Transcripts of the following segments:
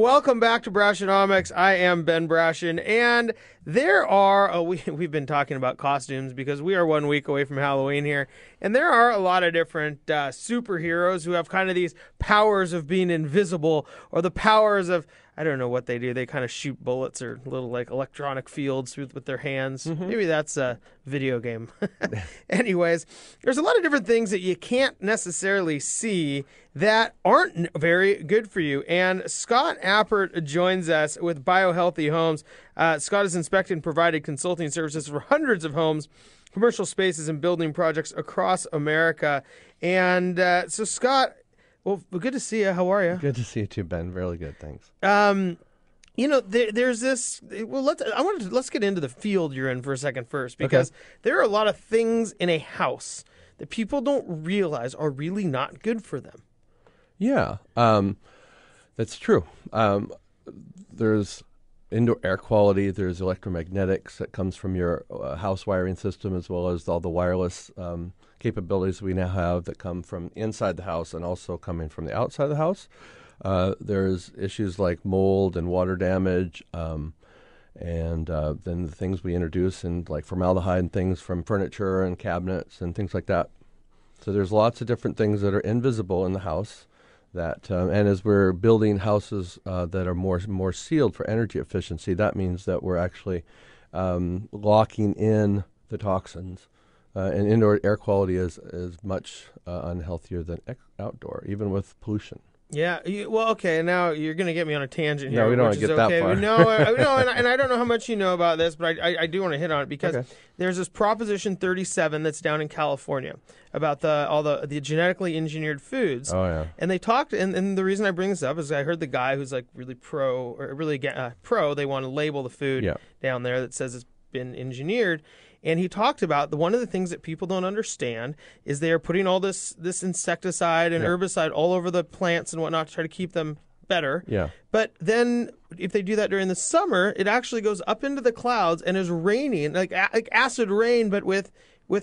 Welcome back to Brassionomics. I am Ben Brassion, and there are, we've been talking about costumes because we are 1 week away from Halloween here, and there are a lot of different superheroes who have kind of these powers of being invisible, or the powers of, I don't know what they do. They kind of shoot bullets or little like electronic fields with their hands. Maybe that's a video game. Anyways, there's a lot of different things that you can't necessarily see that aren't very good for you. And Scot Appert joins us with BioHealthy Homes. Scott has inspected and provided consulting services for hundreds of homes, commercial spaces, and building projects across America. And so, Scott, well, good to see you. How are you? Good to see you too, Ben. Really good, thanks. There's this. Well, let's get into the field you're in for a second first, because there are a lot of things in a house that people don't realize are really not good for them. Yeah, that's true. There's indoor air quality. There's electromagnetics that comes from your house wiring system, as well as all the wireless capabilities we now have that come from inside the house and also coming from the outside of the house. There's issues like mold and water damage, and then the things we introduce, and like formaldehyde and things from furniture and cabinets and things like that. So there's lots of different things that are invisible in the house. That and as we're building houses that are more sealed for energy efficiency, that means that we're actually locking in the toxins. And indoor air quality is much unhealthier than outdoor, even with pollution. Yeah, okay, now you're going to get me on a tangent here. No, we don't want to get that far. No, and I don't know how much you know about this, but I do want to hit on it, because there's this Proposition 37 that's down in California about all the genetically engineered foods. Oh, yeah. And they talked, and the reason I bring this up is I heard the guy who's like really pro, they want to label the food down there that says it's been engineered. And he talked about one of the things that people don't understand is they are putting all this insecticide and herbicide all over the plants and whatnot to try to keep them better. Yeah. But then if they do that during the summer, it actually goes up into the clouds and is raining, like acid rain, but with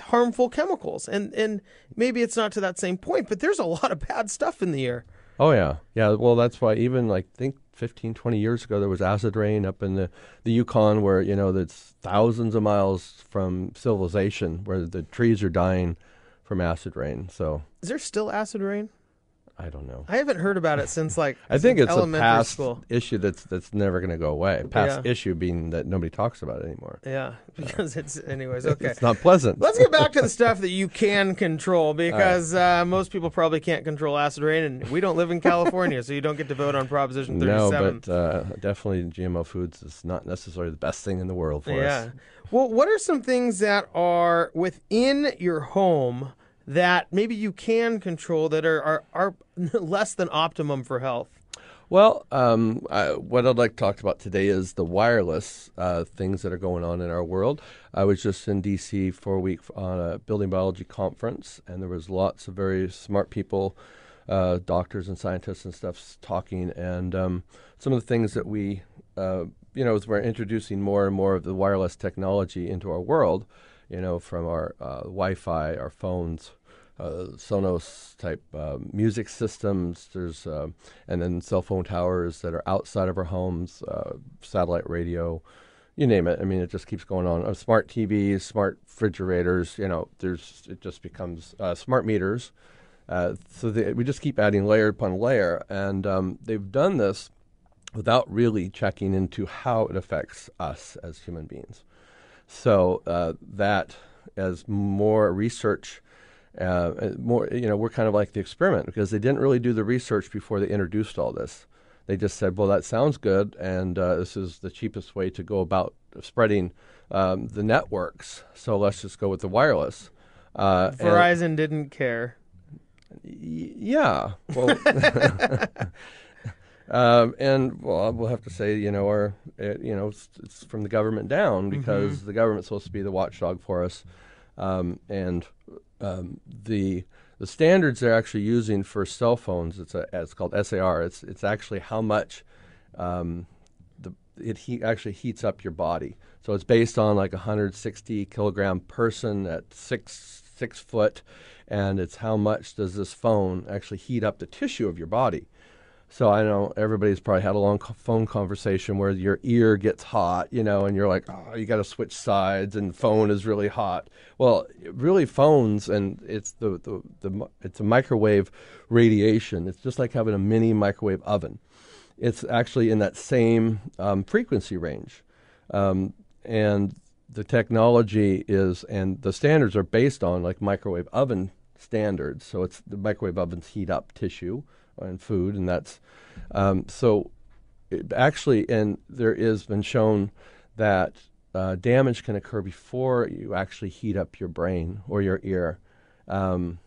harmful chemicals. And maybe it's not to that same point, but there's a lot of bad stuff in the air. Oh, yeah. Yeah, well, that's why even, I think 15, 20 years ago, there was acid rain up in the Yukon where, that's thousands of miles from civilization, where the trees are dying from acid rain. So, is there still acid rain? I don't know. I haven't heard about it since I think it's a past school issue that's never going to go away. Past issue being that nobody talks about it anymore. Yeah, because anyways, okay. It's not pleasant. Let's get back to the stuff that you can control, because most people probably can't control acid rain, and we don't live in California, so you don't get to vote on Proposition 37. No, but definitely GMO foods is not necessarily the best thing in the world for us. Yeah. Well, what are some things that are within your home that maybe you can control that are less than optimum for health? Well, what I'd like to talk about today is the wireless things that are going on in our world. I was just in D.C. for a week on a building biology conference, and there was lots of very smart people, doctors and scientists and stuff talking. And some of the things that we, as we're introducing more and more of the wireless technology into our world, from our Wi-Fi, our phones, Sonos type music systems. There's and then cell phone towers that are outside of our homes, satellite radio, you name it. I mean, it just keeps going on. Smart TVs, smart refrigerators. It just becomes smart meters. We just keep adding layer upon layer, and they've done this without really checking into how it affects us as human beings. So that as more research, we're kind of like the experiment, because they didn't really do the research before they introduced all this. They just said, well, that sounds good, and this is the cheapest way to go about spreading the networks, so let's just go with the wireless. Verizon didn't care. Yeah. Well, and we'll have to say, it's from the government down, because the government's supposed to be the watchdog for us, and the standards they're actually using for cell phones, it's called SAR. It's actually how much it actually heats up your body. So it's based on like 160 kilogram person at six foot, and it's how much does this phone actually heat up the tissue of your body. So I know everybody's probably had a long phone conversation where your ear gets hot, and you're like, oh, you got to switch sides, and the phone is really hot. Well, really, phones, and it's it's a microwave radiation. It's just like having a mini microwave oven. It's actually in that same frequency range, and the technology and the standards are based on like microwave oven standards. So it's the microwave ovens heat up tissue and food, and that's so actually, and there has been shown that damage can occur before you actually heat up your brain or your ear. Some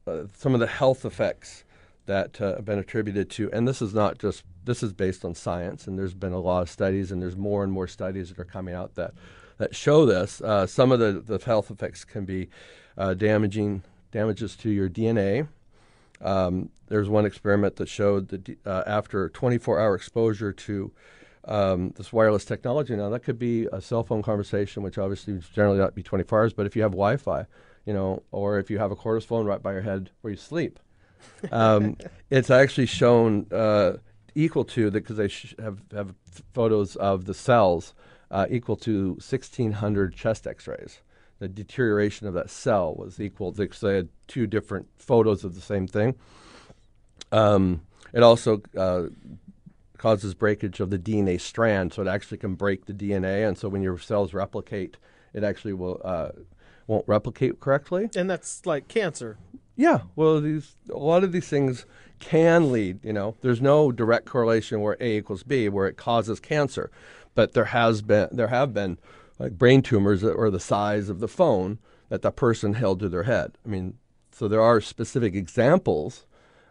of the health effects that have been attributed to, and this is based on science, and there's been a lot of studies, and there's more and more studies that are coming out that show this. Some of the health effects can be damages to your DNA. There's one experiment that showed that after 24-hour exposure to this wireless technology, now that could be a cell phone conversation, which obviously generally not be 24 hours, but if you have Wi-Fi, or if you have a cordless phone right by your head where you sleep, it's actually shown equal to, because they have photos of the cells equal to 1,600 chest X-rays. The deterioration of that cell was equal, because they had two different photos of the same thing. It also causes breakage of the DNA strand, so it actually can break the DNA, and so when your cells replicate, it actually won't replicate correctly. And that's like cancer. Yeah, well, a lot of these things can lead. There's no direct correlation where A equals B, where it causes cancer, but there have been like brain tumors that were the size of the phone that the person held to their head. I mean, so there are specific examples,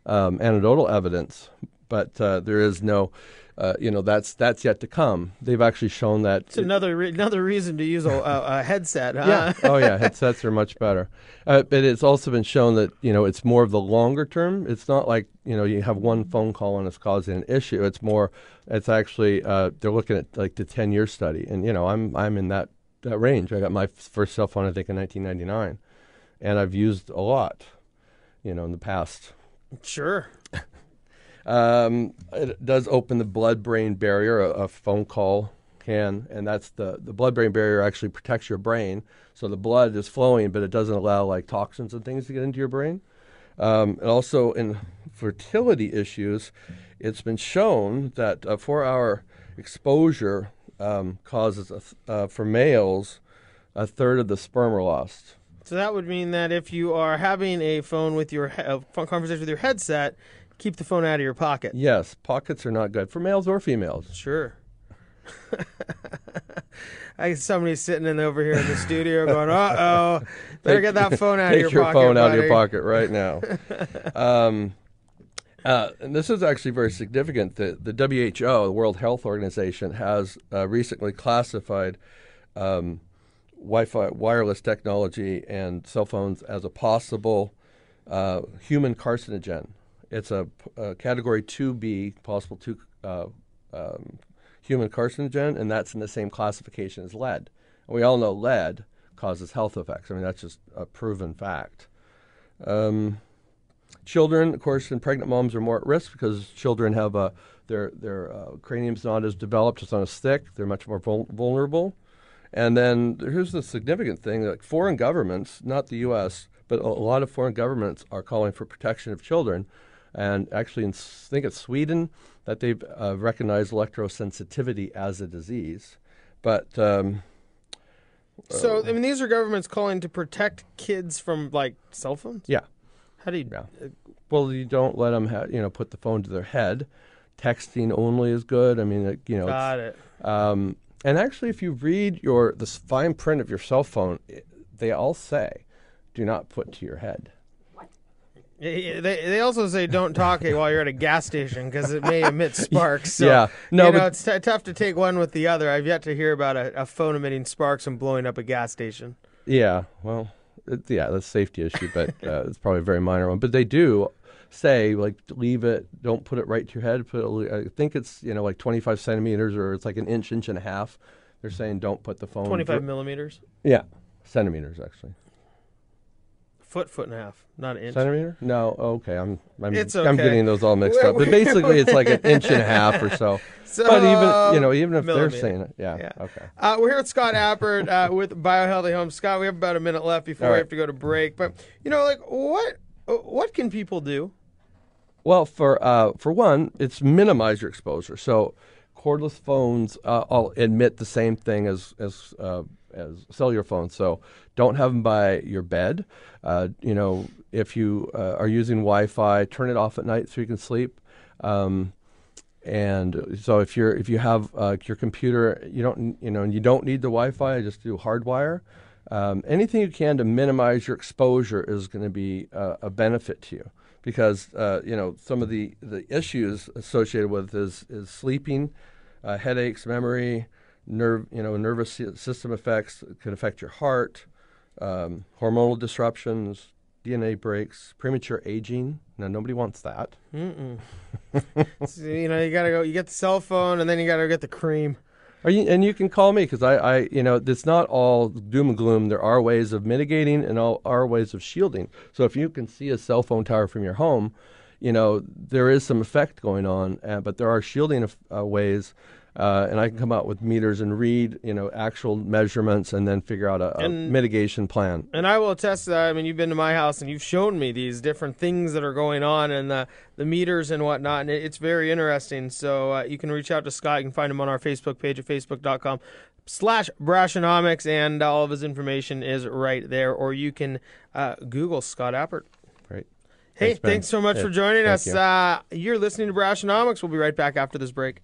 anecdotal evidence, but there is no, that's yet to come. They've actually shown that. It's another reason to use a headset, huh? Yeah. Oh, yeah. Headsets are much better. But it's also been shown that, it's more of the longer term. It's not like, you have one phone call and it's causing an issue. It's actually, they're looking at like the 10-year study. And, I'm in that range. I got my first cell phone, I think, in 1999. And I've used a lot, in the past. Sure. It does open the blood-brain barrier. A phone call can, and that's the blood-brain barrier actually protects your brain. So the blood is flowing, but it doesn't allow like toxins and things to get into your brain. And also in fertility issues, it's been shown that a 4-hour exposure causes, for males, a third of the sperm are lost. So that would mean that if you are having a phone conversation with your headset, keep the phone out of your pocket. Yes, pockets are not good for males or females. Sure. Somebody's sitting over here in the studio going, uh-oh, better get that phone out of your pocket, Take your phone out buddy. of your pocket right now. And this is actually very significant. The WHO, the World Health Organization, has recently classified Wi-Fi, wireless technology, and cell phones as a possible human carcinogen. It's a category 2B, possible human carcinogen, and that's in the same classification as lead. And we all know lead causes health effects. I mean, that's just a proven fact. Children, of course, and pregnant moms are more at risk because children have their cranium's not as developed, it's not as thick. They're much more vulnerable. And then here's the significant thing, like foreign governments, not the U.S., but a lot of foreign governments are calling for protection of children. And actually, I think it's Sweden that they've recognized electrosensitivity as a disease. But so, I mean, these are governments calling to protect kids from, like, cell phones? Yeah. How do you... Yeah. Well, you don't let them put the phone to their head. Texting only is good. I mean, Got it. And actually, if you read the fine print of your cell phone, they all say, do not put to your head. They also say don't talk while you're at a gas station because it may emit sparks. So, yeah. No, but it's tough to take one with the other. I've yet to hear about a phone emitting sparks and blowing up a gas station. Yeah, well, that's a safety issue, but it's probably a very minor one. But they do say, like, leave it, don't put it right to your head. I think it's, like 25 centimeters or it's like an inch and a half. They're saying don't put the phone. 25 millimeters? Yeah, centimeters, actually. foot and a half, not an inch. Centimeter? No, okay. It's okay. I'm getting those all mixed up. But basically, it's like an inch and a half or so. So, but even if millimeter. they're saying it, yeah. Okay. We're here with Scot Appert with BioHealthy Homes. Scott, we have about a minute left before we have to go to break. But what can people do? Well, for one, it's minimize your exposure. So cordless phones all emit the same thing as cellular phones. So don't have them by your bed. If you are using Wi-Fi, turn it off at night so you can sleep. And so if you have your computer, you don't need the Wi-Fi. Just do hardwire. Anything you can to minimize your exposure is going to be a benefit to you, because some of the issues associated with is sleeping, headaches, memory, nervous system effects. It can affect your heart, hormonal disruptions, DNA breaks, premature aging. Now, nobody wants that. So, you gotta go. You get the cell phone, and then you gotta get the cream. And you can call me, because it's not all doom and gloom. There are ways of mitigating and are ways of shielding. So if you can see a cell phone tower from your home, there is some effect going on, but there are shielding ways. And I can come out with meters and read, actual measurements, and then figure out a mitigation plan. And I will attest to that. I mean, you've been to my house and you've shown me these different things that are going on, and the meters and whatnot, and it's very interesting. So you can reach out to Scott. You can find him on our Facebook page at facebook.com/Brashonomics, and all of his information is right there. Or you can Google Scot Appert. Great. Hey, thanks so much for joining us. You're listening to Brashonomics. We'll be right back after this break.